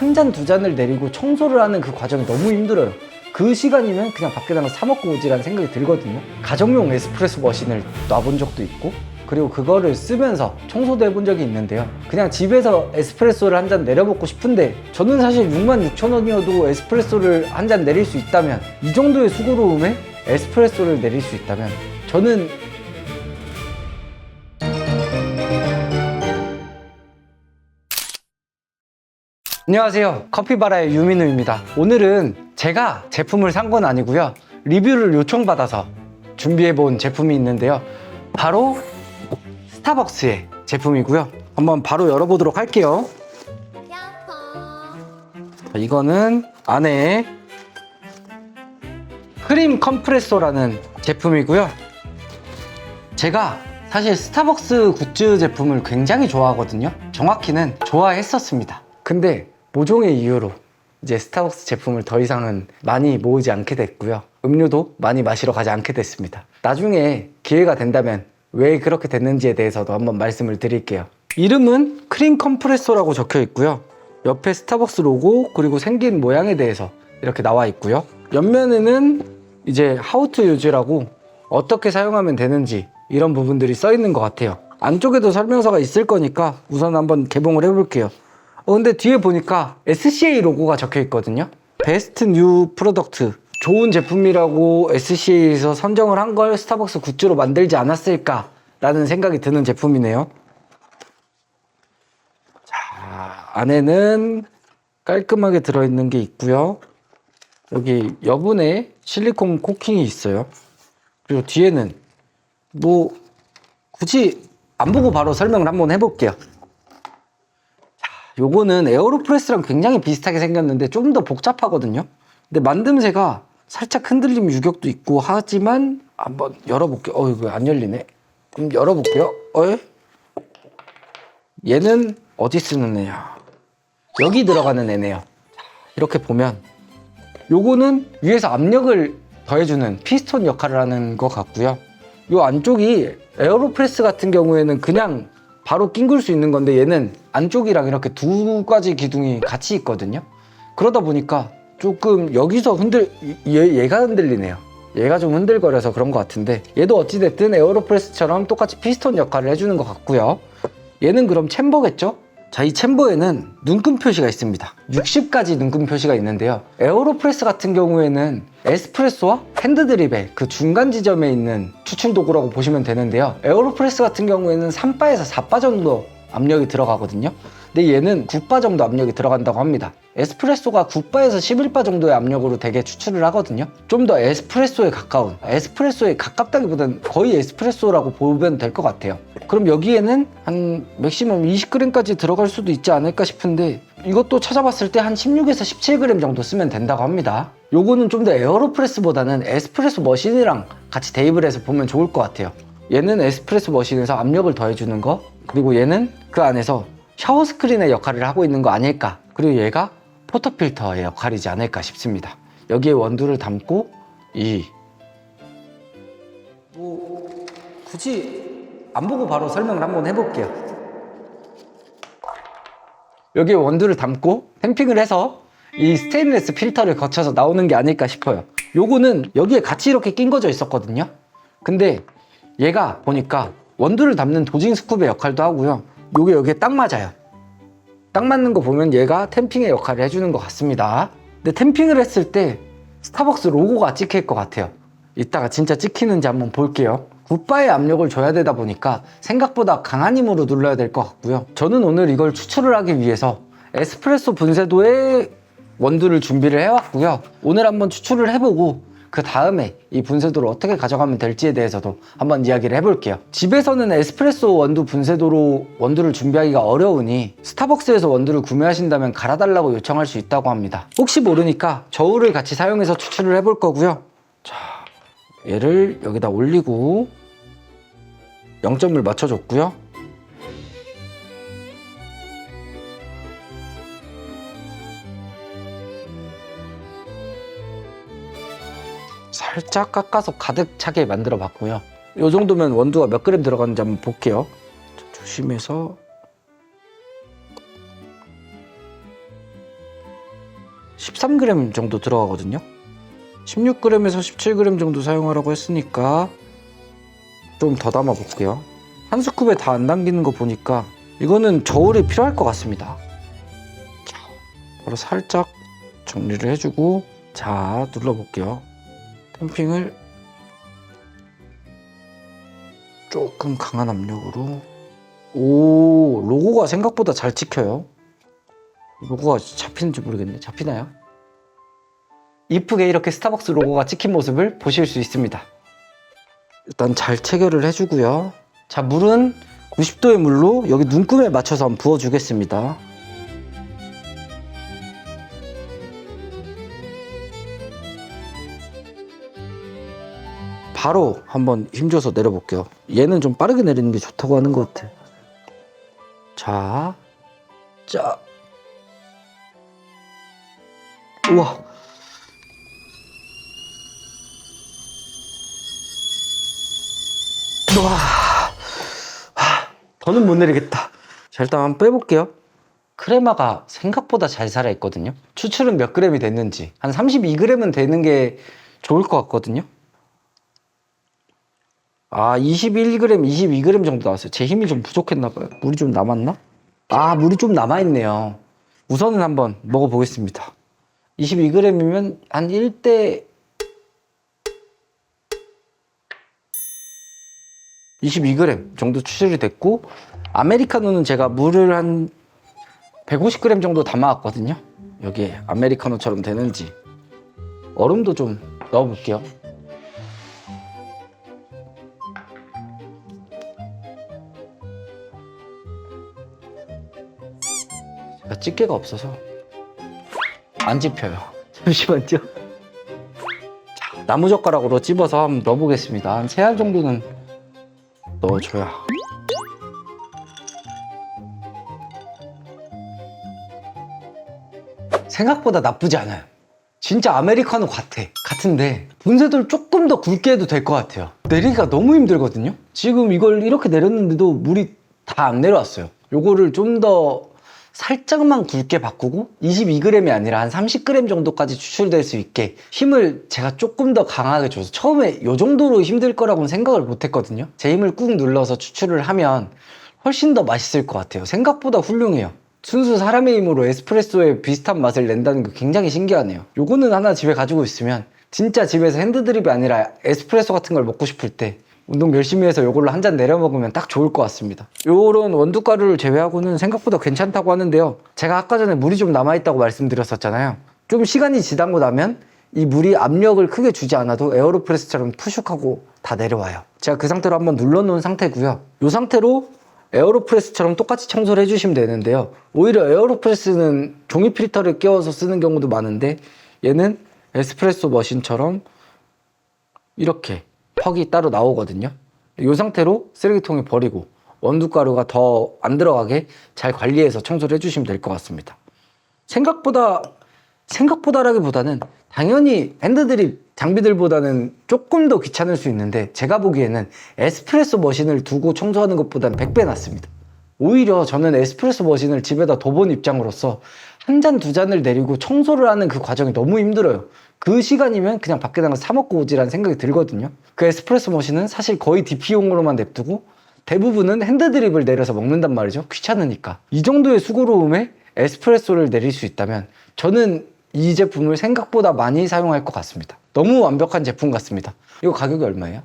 한 잔 두 잔을 내리고 청소를 하는 그 과정이 너무 힘들어요. 그 시간이면 그냥 밖에 나가서 사 먹고 오지라는 생각이 들거든요. 가정용 에스프레소 머신을 놔본 적도 있고, 그리고 그거를 쓰면서 청소도 해본 적이 있는데요. 그냥 집에서 에스프레소를 한 잔 내려 먹고 싶은데, 저는 사실 66,000원이어도 에스프레소를 한 잔 내릴 수 있다면, 이 정도의 수고로움에 에스프레소를 내릴 수 있다면, 저는 안녕하세요, 커피바라의 유민우입니다. 오늘은 제가 제품을 산 건 아니고요, 리뷰를 요청받아서 준비해본 제품이 있는데요, 바로 스타벅스의 제품이고요. 한번 바로 열어보도록 할게요. 이거는 안에 크림 컴프레소라는 제품이고요. 제가 사실 스타벅스 굿즈 제품을 굉장히 좋아하거든요. 정확히는 좋아했었습니다. 근데 모종의 이유로 이제 스타벅스 제품을 더 이상은 많이 모으지 않게 됐고요. 음료도 많이 마시러 가지 않게 됐습니다. 나중에 기회가 된다면 왜 그렇게 됐는지에 대해서도 한번 말씀을 드릴게요. 이름은 크림 컴프레소라고 적혀 있고요. 옆에 스타벅스 로고, 그리고 생긴 모양에 대해서 이렇게 나와 있고요. 옆면에는 이제 How to use라고 어떻게 사용하면 되는지 이런 부분들이 써 있는 것 같아요. 안쪽에도 설명서가 있을 거니까 우선 한번 개봉을 해볼게요. 근데 뒤에 보니까 SCA 로고가 적혀 있거든요. 베스트 뉴 프로덕트, 좋은 제품이라고 SCA에서 선정을 한 걸 스타벅스 굿즈로 만들지 않았을까 라는 생각이 드는 제품이네요. 자, 안에는 깔끔하게 들어있는 게 있고요. 여기 여분의 실리콘 코킹이 있어요. 그리고 뒤에는 뭐 굳이 안 보고 바로 설명을 한번 해볼게요. 요거는 에어로프레스랑 굉장히 비슷하게 생겼는데 좀 더 복잡하거든요. 근데 만듦새가 살짝 흔들림 유격도 있고 하지만, 한번 열어볼게요. 이거 안 열리네. 그럼 열어볼게요. 얘는 어디 쓰는 애야? 여기 들어가는 애네요. 이렇게 보면 요거는 위에서 압력을 더해주는 피스톤 역할을 하는 것 같고요. 요 안쪽이 에어로프레스 같은 경우에는 그냥 바로 낑글 수 있는 건데, 얘는 안쪽이랑 이렇게 두 가지 기둥이 같이 있거든요. 그러다 보니까 조금 여기서 얘가 흔들리네요. 얘가 좀 흔들거려서 그런 것 같은데, 얘도 어찌됐든 에어로프레스처럼 똑같이 피스톤 역할을 해주는 것 같고요. 얘는 그럼 챔버겠죠? 자, 이 챔버에는 눈금 표시가 있습니다. 60가지 눈금 표시가 있는데요. 에어로프레스 같은 경우에는 에스프레소와 핸드드립의 그 중간 지점에 있는 추출 도구라고 보시면 되는데요. 에어로프레스 같은 경우에는 3바에서 4바 정도 압력이 들어가거든요. 근데 얘는 9바 정도 압력이 들어간다고 합니다. 에스프레소가 9바에서 11바 정도의 압력으로 되게 추출을 하거든요. 좀 더 에스프레소에 가까운, 에스프레소에 가깝다기보다는 거의 에스프레소라고 보면 될 것 같아요. 그럼 여기에는 한 맥시멈 20g까지 들어갈 수도 있지 않을까 싶은데, 이것도 찾아봤을 때 한 16에서 17g 정도 쓰면 된다고 합니다. 요거는 좀 더 에어로프레스보다는 에스프레소 머신이랑 같이 대입을 해서 보면 좋을 것 같아요. 얘는 에스프레소 머신에서 압력을 더해주는 거, 그리고 얘는 그 안에서 샤워 스크린의 역할을 하고 있는 거 아닐까, 그리고 얘가 포터필터의 역할이지 않을까 싶습니다. 여기에 원두를 담고 굳이 안 보고 바로 설명을 한번 해볼게요. 여기에 원두를 담고 탬핑을 해서 이 스테인리스 필터를 거쳐서 나오는 게 아닐까 싶어요. 요거는 여기에 같이 이렇게 낀 거져 있었거든요. 근데 얘가 보니까 원두를 담는 도징 스쿱의 역할도 하고요. 요게 여기에 딱 맞아요. 딱 맞는 거 보면 얘가 탬핑의 역할을 해주는 것 같습니다. 근데 탬핑을 했을 때 스타벅스 로고가 찍힐 것 같아요. 이따가 진짜 찍히는지 한번 볼게요. 9바의 압력을 줘야 되다 보니까 생각보다 강한 힘으로 눌러야 될 것 같고요. 저는 오늘 이걸 추출을 하기 위해서 에스프레소 분쇄도에 원두를 준비를 해왔고요. 오늘 한번 추출을 해보고 그 다음에 이 분쇄도를 어떻게 가져가면 될지에 대해서도 한번 이야기를 해볼게요. 집에서는 에스프레소 원두 분쇄도로 원두를 준비하기가 어려우니 스타벅스에서 원두를 구매하신다면 갈아달라고 요청할 수 있다고 합니다. 혹시 모르니까 저울을 같이 사용해서 추출을 해볼 거고요. 자, 얘를 여기다 올리고 0점을 맞춰줬고요. 살짝 깎아서 가득 차게 만들어 봤고요. 이 정도면 원두가 몇 그램 들어가는지 한번 볼게요. 조심해서 13g 정도 들어가거든요. 16g에서 17g 정도 사용하라고 했으니까 좀 더 담아 볼게요. 한 스쿱에 다 안 담기는 거 보니까 이거는 저울이 필요할 것 같습니다. 자, 바로 살짝 정리를 해주고, 자, 눌러볼게요. 탬핑을 조금 강한 압력으로. 오, 로고가 생각보다 잘 찍혀요. 로고가 잡히는지 모르겠네. 잡히나요? 이쁘게 이렇게 스타벅스 로고가 찍힌 모습을 보실 수 있습니다. 일단 잘 체결을 해주고요. 자, 물은 90도의 물로 여기 눈금에 맞춰서 한번 부어주겠습니다. 바로 한번 힘줘서 내려볼게요. 얘는 좀 빠르게 내리는 게 좋다고 하는 것 같아. 자, 자, 우와. 우와. 더는 못 내리겠다. 자, 일단 한번 빼볼게요. 크레마가 생각보다 잘 살아있거든요. 추출은 몇 g이 됐는지 한 32g은 되는 게 좋을 것 같거든요. 아, 21g, 22g 정도 나왔어요. 제 힘이 좀 부족했나봐요. 물이 좀 남았나? 아, 물이 좀 남아있네요. 우선은 한번 먹어보겠습니다. 22g이면 한 1대 22g 정도 추출이 됐고, 아메리카노는 제가 물을 한 150g 정도 담아왔거든요. 여기에 아메리카노처럼 되는지. 얼음도 좀 넣어볼게요. 제가 집게가 없어서 안 집혀요. 잠시만요. 자, 나무젓가락으로 찝어서 한번 넣어보겠습니다. 한 3알 정도는 넣어줘야. 생각보다 나쁘지 않아요. 진짜 아메리카노 같은데 분쇄도를 조금 더 굵게 해도 될 것 같아요. 내리기가 너무 힘들거든요. 지금 이걸 이렇게 내렸는데도 물이 다 안 내려왔어요. 요거를 좀 더 살짝만 굵게 바꾸고 22g이 아니라 한 30g 정도까지 추출될 수 있게 힘을 제가 조금 더 강하게 줘서, 처음에 요 정도로 힘들 거라고는 생각을 못 했거든요. 제 힘을 꾹 눌러서 추출을 하면 훨씬 더 맛있을 것 같아요. 생각보다 훌륭해요. 순수 사람의 힘으로 에스프레소에 비슷한 맛을 낸다는 게 굉장히 신기하네요. 요거는 하나 집에 가지고 있으면 진짜 집에서 핸드드립이 아니라 에스프레소 같은 걸 먹고 싶을 때 운동 열심히 해서 요걸로 한 잔 내려 먹으면 딱 좋을 것 같습니다. 요런 원두가루를 제외하고는 생각보다 괜찮다고 하는데요. 제가 아까 전에 물이 좀 남아있다고 말씀드렸었잖아요. 좀 시간이 지나고 나면 이 물이 압력을 크게 주지 않아도 에어로프레스처럼 푸슉하고 다 내려와요. 제가 그 상태로 한번 눌러놓은 상태고요. 이 상태로 에어로프레스처럼 똑같이 청소를 해주시면 되는데요. 오히려 에어로프레스는 종이 필터를 끼워서 쓰는 경우도 많은데, 얘는 에스프레소 머신처럼 이렇게 퍽이 따로 나오거든요. 이 상태로 쓰레기통에 버리고 원두가루가 더 안 들어가게 잘 관리해서 청소를 해주시면 될 것 같습니다. 생각보다라기보다는 당연히 핸드드립 장비들보다는 조금 더 귀찮을 수 있는데, 제가 보기에는 에스프레소 머신을 두고 청소하는 것보다는 100배 낫습니다. 오히려 저는 에스프레소 머신을 집에다 둬본 입장으로서 한 잔, 두 잔을 내리고 청소를 하는 그 과정이 너무 힘들어요. 그 시간이면 그냥 밖에 나가서 사 먹고 오지라는 생각이 들거든요. 그 에스프레소 머신은 사실 거의 DP용으로만 냅두고 대부분은 핸드드립을 내려서 먹는단 말이죠. 귀찮으니까. 이 정도의 수고로움에 에스프레소를 내릴 수 있다면 저는 이 제품을 생각보다 많이 사용할 것 같습니다. 너무 완벽한 제품 같습니다. 이거 가격이 얼마예요?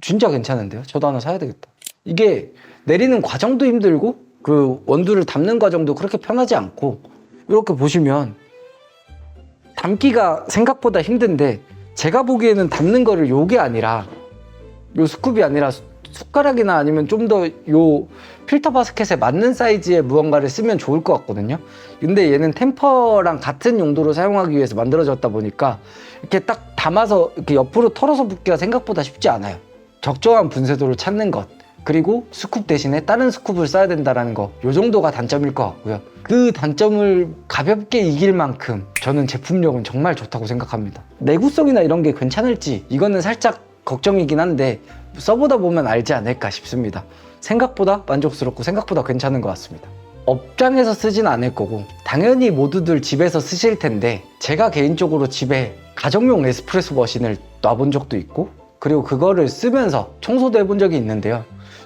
진짜 괜찮은데요? 저도 하나 사야 되겠다. 이게 내리는 과정도 힘들고 그 원두를 담는 과정도 그렇게 편하지 않고, 이렇게 보시면 담기가 생각보다 힘든데, 제가 보기에는 담는 거를 요게 아니라, 요 스쿱이 아니라 숟가락이나 아니면 좀 더 요 필터 바스켓에 맞는 사이즈의 무언가를 쓰면 좋을 것 같거든요. 근데 얘는 템퍼랑 같은 용도로 사용하기 위해서 만들어졌다 보니까 이렇게 딱 담아서 이렇게 옆으로 털어서 붓기가 생각보다 쉽지 않아요. 적정한 분쇄도를 찾는 것, 그리고 스쿱 대신에 다른 스쿱을 써야 된다는 거, 요 정도가 단점일 것 같고요. 그 단점을 가볍게 이길 만큼 저는 제품력은 정말 좋다고 생각합니다. 내구성이나 이런 게 괜찮을지 이거는 살짝 걱정이긴 한데, 써보다 보면 알지 않을까 싶습니다. 생각보다 만족스럽고 생각보다 괜찮은 것 같습니다. 업장에서 쓰진 않을 거고 당연히 모두들 집에서 쓰실 텐데 제가 개인적으로 집에 가정용 에스프레소 머신을 놔본 적도 있고 그리고 그거를 쓰면서 청소도 해본 적이 있는데요.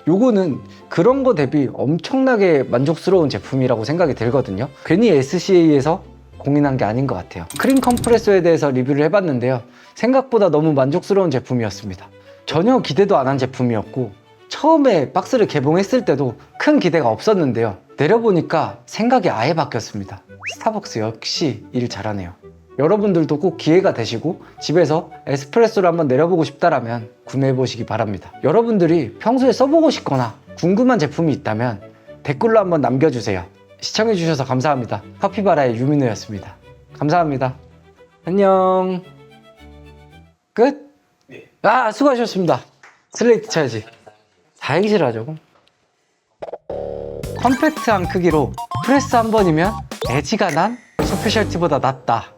요거는 그런 거 대비 엄청나게 만족스러운 제품이라고 생각이 들거든요. 괜히 SCA에서 공인한 게 아닌 것 같아요. 크림 컴프레서에 대해서 리뷰를 해봤는데요. 생각보다 너무 만족스러운 제품이었습니다. 전혀 기대도 안 한 제품이었고 처음에 박스를 개봉했을 때도 큰 기대가 없었는데요. 내려보니까 생각이 아예 바뀌었습니다. 스타벅스 역시 일 잘하네요. 여러분들도 꼭 기회가 되시고 집에서 에스프레소를 한번 내려보고 싶다라면 구매해 보시기 바랍니다. 여러분들이 평소에 써보고 싶거나 궁금한 제품이 있다면 댓글로 한번 남겨주세요. 시청해 주셔서 감사합니다. 커피바라의 유민우였습니다. 감사합니다. 안녕. 끝? 네. 아, 수고하셨습니다. 슬레이트 쳐야지. 다행시를 하자고. 컴팩트한 크기로 프레스 한 번이면 애지가 난 스페셜티보다 낫다.